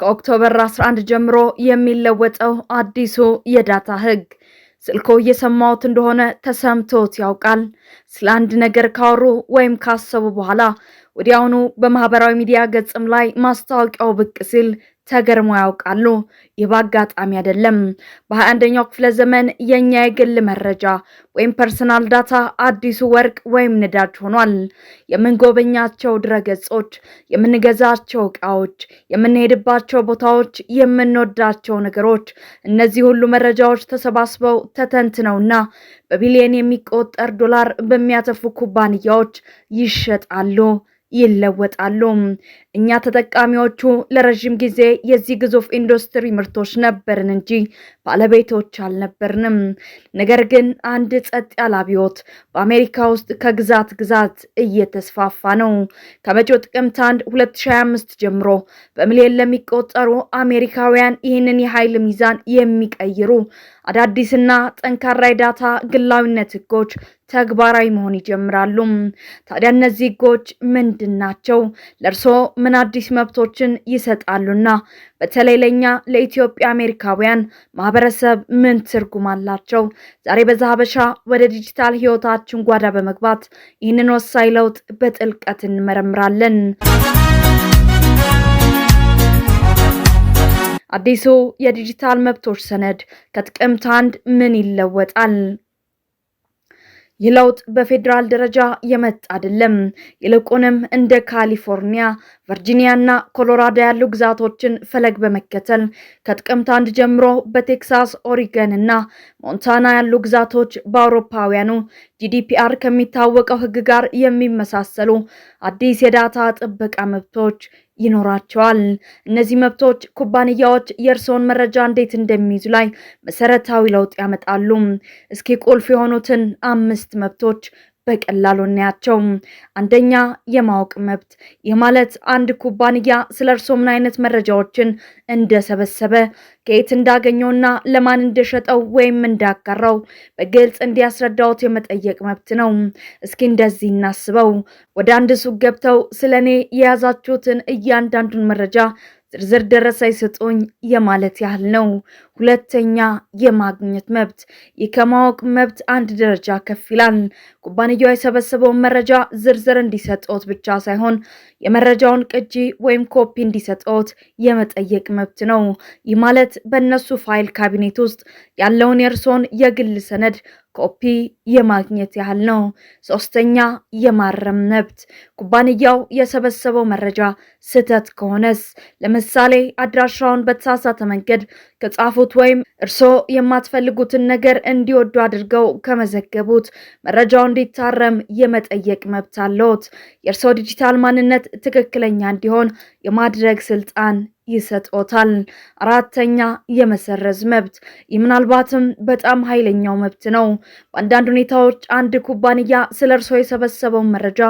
ከኦክቶበር 11 ጀምሮ የሚለወጠው አዲሱ የዳታ ህግ ስልኮ እየሰማሁት እንደሆነ ተሰምቶት ያውቃል? ስለ አንድ ነገር ካወሩ ወይም ካሰቡ በኋላ ወዲያውኑ በማህበራዊ ሚዲያ ገጽም ላይ ማስታወቂያው ብቅ ሲል ተገርሞ ያውቃሉ? ይህ በአጋጣሚ አይደለም። በ21ኛው ክፍለ ዘመን የኛ የግል መረጃ ወይም ፐርሰናል ዳታ አዲሱ ወርቅ ወይም ነዳጅ ሆኗል። የምንጎበኛቸው ድረገጾች፣ የምንገዛቸው ዕቃዎች፣ የምንሄድባቸው ቦታዎች፣ የምንወዳቸው ነገሮች፣ እነዚህ ሁሉ መረጃዎች ተሰባስበው ተተንትነውና በቢሊዮን የሚቆጠር ዶላር በሚያተርፉ ኩባንያዎች ይሸጣሉ፣ ይለወጣሉ። እኛ ተጠቃሚዎቹ ለረጅም ጊዜ የዚህ ግዙፍ ኢንዱስትሪ ምርቶች ነበርን እንጂ ባለቤቶች አልነበርንም። ነገር ግን አንድ ጸጥ ያለ አብዮት በአሜሪካ ውስጥ ከግዛት ግዛት እየተስፋፋ ነው። ከመጪው ጥቅምት 1 2025 ጀምሮ በሚሊዮን ለሚቆጠሩ አሜሪካውያን ይህንን የኃይል ሚዛን የሚቀይሩ አዳዲስና ጠንካራ የዳታ ግላዊነት ህጎች ተግባራዊ መሆን ይጀምራሉ። ታዲያ እነዚህ ህጎች ምንድን ናቸው? ለእርሶ ምን አዲስ መብቶችን ይሰጣሉና በተለይ ለኛ ለኢትዮጵያ አሜሪካውያን ማህበረሰብ ምን ትርጉም አላቸው? ዛሬ በዛሀበሻ ወደ ዲጂታል ህይወታችን ጓዳ በመግባት ይህንን ወሳኝ ለውጥ በጥልቀት እንመረምራለን። አዲሱ የዲጂታል መብቶች ሰነድ ከጥቅምት 1 ምን ይለወጣል? ይህ ለውጥ በፌዴራል ደረጃ የመጣ አይደለም። ይልቁንም እንደ ካሊፎርኒያ፣ ቨርጂኒያ እና ኮሎራዶ ያሉ ግዛቶችን ፈለግ በመከተል ከጥቅምት 1 ጀምሮ በቴክሳስ፣ ኦሪገን እና ሞንታና ያሉ ግዛቶች በአውሮፓውያኑ ጂዲፒአር ከሚታወቀው ህግ ጋር የሚመሳሰሉ አዲስ የዳታ ጥበቃ መብቶች ይኖራቸዋል። እነዚህ መብቶች ኩባንያዎች የእርስዎን መረጃ እንዴት እንደሚይዙ ላይ መሰረታዊ ለውጥ ያመጣሉ። እስኪ ቁልፍ የሆኑትን 5 መብቶች በቀላሉ እናያቸው። አንደኛ፣ የማወቅ መብት። ይህ ማለት አንድ ኩባንያ ስለ እርስዎ ምን አይነት መረጃዎችን እንደሰበሰበ፣ ከየት እንዳገኘውና ለማን እንደሸጠው ወይም እንዳጋራው በግልጽ እንዲያስረዳዎት የመጠየቅ መብት ነው። እስኪ እንደዚህ እናስበው። ወደ አንድ ሱቅ ገብተው ስለኔ የያዛችሁትን እያንዳንዱን መረጃ ዝርዝር ደረሰኝ ስጡኝ የማለት ያህል ነው። ሁለተኛ፣ የማግኘት መብት። ይህ ከማወቅ መብት አንድ ደረጃ ከፍ ይላል። ኩባንያው የሰበሰበውን መረጃ ዝርዝር እንዲሰጡት ብቻ ሳይሆን የመረጃውን ቅጂ ወይም ኮፒ እንዲሰጡት የመጠየቅ መብት ነው። ይህ ማለት በእነሱ ፋይል ካቢኔት ውስጥ ያለውን የእርስዎን የግል ሰነድ ኮፒ የማግኘት ያህል ነው። ሶስተኛ፣ የማረም መብት። ኩባንያው የሰበሰበው መረጃ ስህተት ከሆነስ፣ ለምሳሌ አድራሻውን በተሳሳተ መንገድ ከጻፉት ወይም እርስዎ የማትፈልጉትን ነገር እንዲወዱ አድርገው ከመዘገቡት መረጃው እንዲታረም የመጠየቅ መብት አለዎት። የእርስዎ ዲጂታል ማንነት ትክክለኛ እንዲሆን የማድረግ ስልጣን ይሰጦታል። አራተኛ፣ የመሰረዝ መብት። ይህ ምናልባትም በጣም ኃይለኛው መብት ነው። በአንዳንድ ሁኔታዎች አንድ ኩባንያ ስለ እርስዎ የሰበሰበውን መረጃ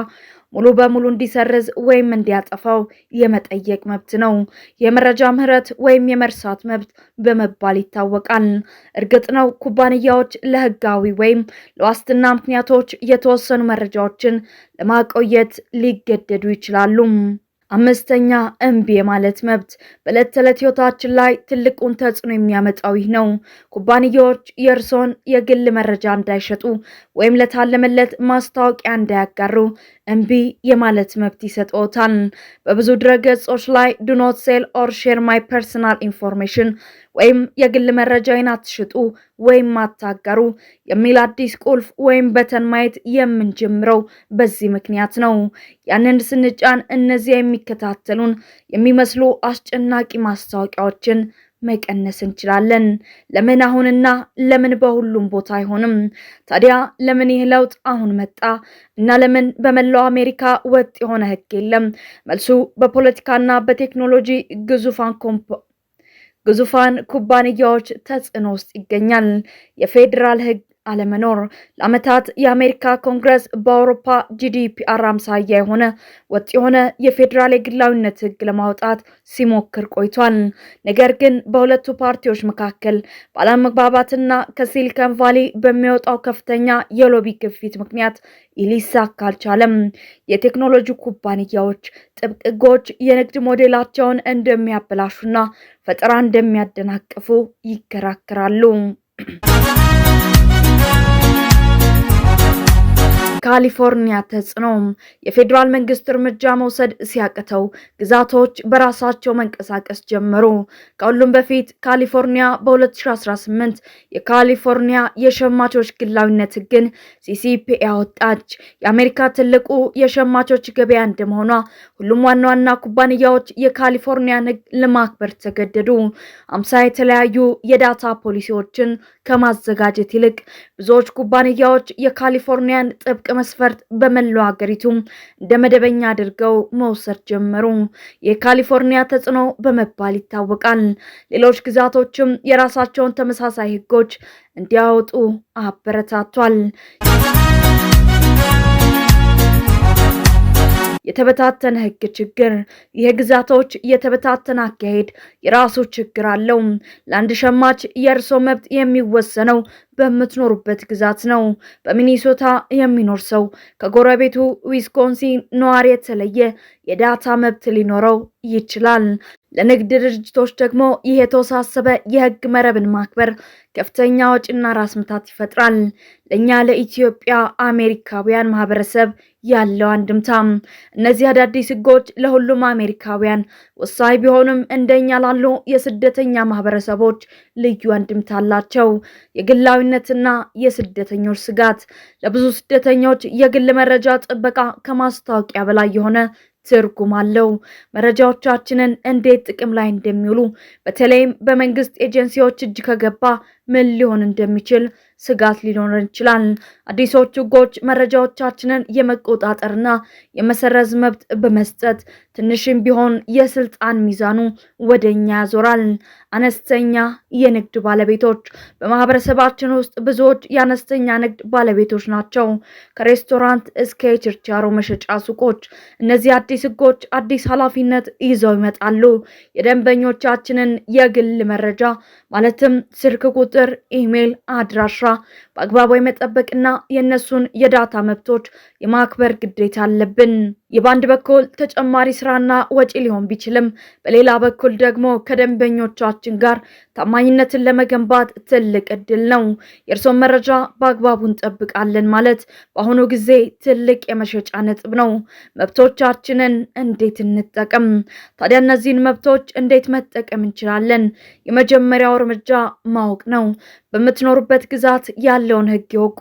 ሙሉ በሙሉ እንዲሰርዝ ወይም እንዲያጠፋው የመጠየቅ መብት ነው። የመረጃ ምህረት ወይም የመርሳት መብት በመባል ይታወቃል። እርግጥ ነው ኩባንያዎች ለህጋዊ ወይም ለዋስትና ምክንያቶች የተወሰኑ መረጃዎችን ለማቆየት ሊገደዱ ይችላሉ። አምስተኛ፣ እምቢ የማለት መብት። በዕለት ተዕለት ህይወታችን ላይ ትልቁን ተጽዕኖ የሚያመጣው ይህ ነው። ኩባንያዎች የእርስዎን የግል መረጃ እንዳይሸጡ ወይም ለታለመለት ማስታወቂያ እንዳያጋሩ እምቢ የማለት መብት ይሰጥዎታል። በብዙ ድረገጾች ላይ ዱ ኖት ሴል ኦር ሼር ማይ ፐርሰናል ኢንፎርሜሽን ወይም የግል መረጃዬን አትሽጡ ወይም አታጋሩ የሚል አዲስ ቁልፍ ወይም በተን ማየት የምንጀምረው በዚህ ምክንያት ነው። ያንን ስንጫን እነዚያ የሚከታተሉን የሚመስሉ አስጨናቂ ማስታወቂያዎችን መቀነስ እንችላለን። ለምን አሁንና ለምን በሁሉም ቦታ አይሆንም? ታዲያ ለምን ይህ ለውጥ አሁን መጣ እና ለምን በመላው አሜሪካ ወጥ የሆነ ህግ የለም? መልሱ በፖለቲካና በቴክኖሎጂ ግዙፋን ኩባንያዎች ተጽዕኖ ውስጥ ይገኛል። የፌዴራል ህግ አለመኖር ለዓመታት የአሜሪካ ኮንግረስ በአውሮፓ GDPR አምሳያ የሆነ ወጥ የሆነ የፌዴራል የግላዊነት ህግ ለማውጣት ሲሞክር ቆይቷል። ነገር ግን በሁለቱ ፓርቲዎች መካከል ባለመግባባትና ከሲሊከን ቫሊ በሚወጣው ከፍተኛ የሎቢ ግፊት ምክንያት ሊሳካ አልቻለም። የቴክኖሎጂ ኩባንያዎች ጥብቅ ህጎች የንግድ ሞዴላቸውን እንደሚያበላሹና ፈጠራ እንደሚያደናቅፉ ይከራከራሉ። ካሊፎርኒያ ተጽዕኖ የፌዴራል መንግስት እርምጃ መውሰድ ሲያቅተው ግዛቶች በራሳቸው መንቀሳቀስ ጀመሩ። ከሁሉም በፊት ካሊፎርኒያ በ2018 የካሊፎርኒያ የሸማቾች ግላዊነት ህግን CCPA ያወጣች። የአሜሪካ ትልቁ የሸማቾች ገበያ እንደመሆኗ ሁሉም ዋና ዋና ኩባንያዎች የካሊፎርኒያን ህግ ለማክበር ተገደዱ። 50 የተለያዩ የዳታ ፖሊሲዎችን ከማዘጋጀት ይልቅ ብዙዎች ኩባንያዎች የካሊፎርኒያን ጥብቅ መስፈርት በመላው ሀገሪቱ እንደ መደበኛ አድርገው መውሰድ ጀመሩ። የካሊፎርኒያ ተጽዕኖ በመባል ይታወቃል። ሌሎች ግዛቶችም የራሳቸውን ተመሳሳይ ህጎች እንዲያወጡ አበረታቷል። የተበታተነ ህግ ችግር። የግዛቶች የተበታተነ አካሄድ የራሱ ችግር አለው። ለአንድ ሸማች የእርሶ መብት የሚወሰነው በምትኖሩበት ግዛት ነው። በሚኒሶታ የሚኖር ሰው ከጎረቤቱ ዊስኮንሲን ነዋሪ የተለየ የዳታ መብት ሊኖረው ይችላል። ለንግድ ድርጅቶች ደግሞ ይህ የተወሳሰበ የህግ መረብን ማክበር ከፍተኛ ወጪና ራስ ምታት ይፈጥራል። ለኛ ለኢትዮጵያ አሜሪካውያን ማህበረሰብ ያለው አንድምታ እነዚህ አዳዲስ ህጎች ለሁሉም አሜሪካውያን ወሳኝ ቢሆንም እንደኛ ላሉ የስደተኛ ማህበረሰቦች ልዩ አንድምታ አላቸው። የግላዊነትና የስደተኞች ስጋት። ለብዙ ስደተኞች የግል መረጃ ጥበቃ ከማስታወቂያ በላይ የሆነ ትርጉም አለው። መረጃዎቻችንን እንዴት ጥቅም ላይ እንደሚውሉ በተለይም በመንግስት ኤጀንሲዎች እጅ ከገባ ምን ሊሆን እንደሚችል ስጋት ሊኖረን ይችላል። አዲሶቹ ህጎች መረጃዎቻችንን የመቆጣጠርና የመሰረዝ መብት በመስጠት ትንሽም ቢሆን የስልጣን ሚዛኑ ወደኛ ያዞራል። አነስተኛ የንግድ ባለቤቶች። በማህበረሰባችን ውስጥ ብዙዎች የአነስተኛ ንግድ ባለቤቶች ናቸው፣ ከሬስቶራንት እስከ የችርቻሮ መሸጫ ሱቆች። እነዚህ አዲስ ህጎች አዲስ ኃላፊነት ይዘው ይመጣሉ። የደንበኞቻችንን የግል መረጃ ማለትም ስልክ ቁጥር፣ ኢሜል፣ አድራሻ በአግባቡ የመጠበቅና የነሱን የዳታ መብቶች የማክበር ግዴታ አለብን። በአንድ በኩል ተጨማሪ ስራና ወጪ ሊሆን ቢችልም በሌላ በኩል ደግሞ ከደንበኞቻችን ጋር ታማኝነትን ለመገንባት ትልቅ እድል ነው። የእርሶን መረጃ በአግባቡ እንጠብቃለን ማለት በአሁኑ ጊዜ ትልቅ የመሸጫ ነጥብ ነው። መብቶቻችንን እንዴት እንጠቀም? ታዲያ እነዚህን መብቶች እንዴት መጠቀም እንችላለን? የመጀመሪያው እርምጃ ማወቅ ነው። በምትኖሩበት ግዛት ያለውን ህግ ይወቁ።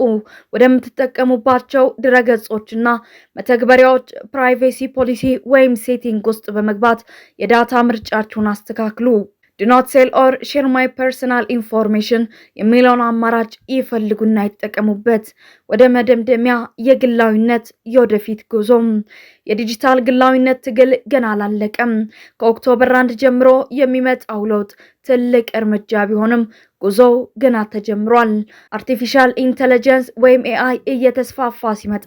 ወደምትጠቀሙባቸው ድረገጾችና መተግበሪያዎች ፕራይቬሲ ፖሊሲ ወይም ሴቲንግ ውስጥ በመግባት የዳታ ምርጫችሁን አስተካክሉ። Do not sell or share my personal information የሚለውን አማራጭ ይፈልጉና ይጠቀሙበት። ወደ መደምደሚያ የግላዊነት የወደፊት ጉዞም። የዲጂታል ግላዊነት ትግል ገና አላለቀም። ከኦክቶበር 1 ጀምሮ የሚመጣው ለውጥ ትልቅ እርምጃ ቢሆንም ጉዞው ገና ተጀምሯል። አርቲፊሻል ኢንተለጀንስ ወይም AI እየተስፋፋ ሲመጣ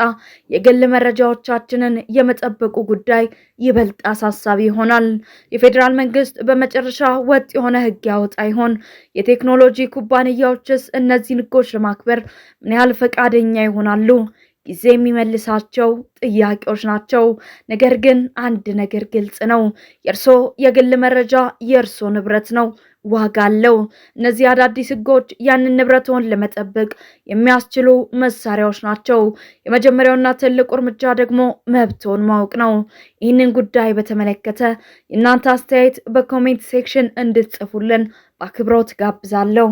የግል መረጃዎቻችንን የመጠበቁ ጉዳይ ይበልጥ አሳሳቢ ይሆናል። የፌዴራል መንግስት በመጨረሻ ወጥ የሆነ ህግ ያወጣ ይሆን? የቴክኖሎጂ ኩባንያዎችስ እነዚህን ህጎች ለማክበር ምን ያህል ፈቃደኛ ይሆናሉ? ጊዜ የሚመልሳቸው ጥያቄዎች ናቸው። ነገር ግን አንድ ነገር ግልጽ ነው። የእርሶ የግል መረጃ የእርሶ ንብረት ነው፣ ዋጋ አለው። እነዚህ አዳዲስ ህጎች ያንን ንብረቶን ለመጠበቅ የሚያስችሉ መሳሪያዎች ናቸው። የመጀመሪያውና ትልቁ እርምጃ ደግሞ መብቶን ማወቅ ነው። ይህንን ጉዳይ በተመለከተ የእናንተ አስተያየት በኮሜንት ሴክሽን እንድትጽፉልን በአክብሮት ጋብዛለሁ።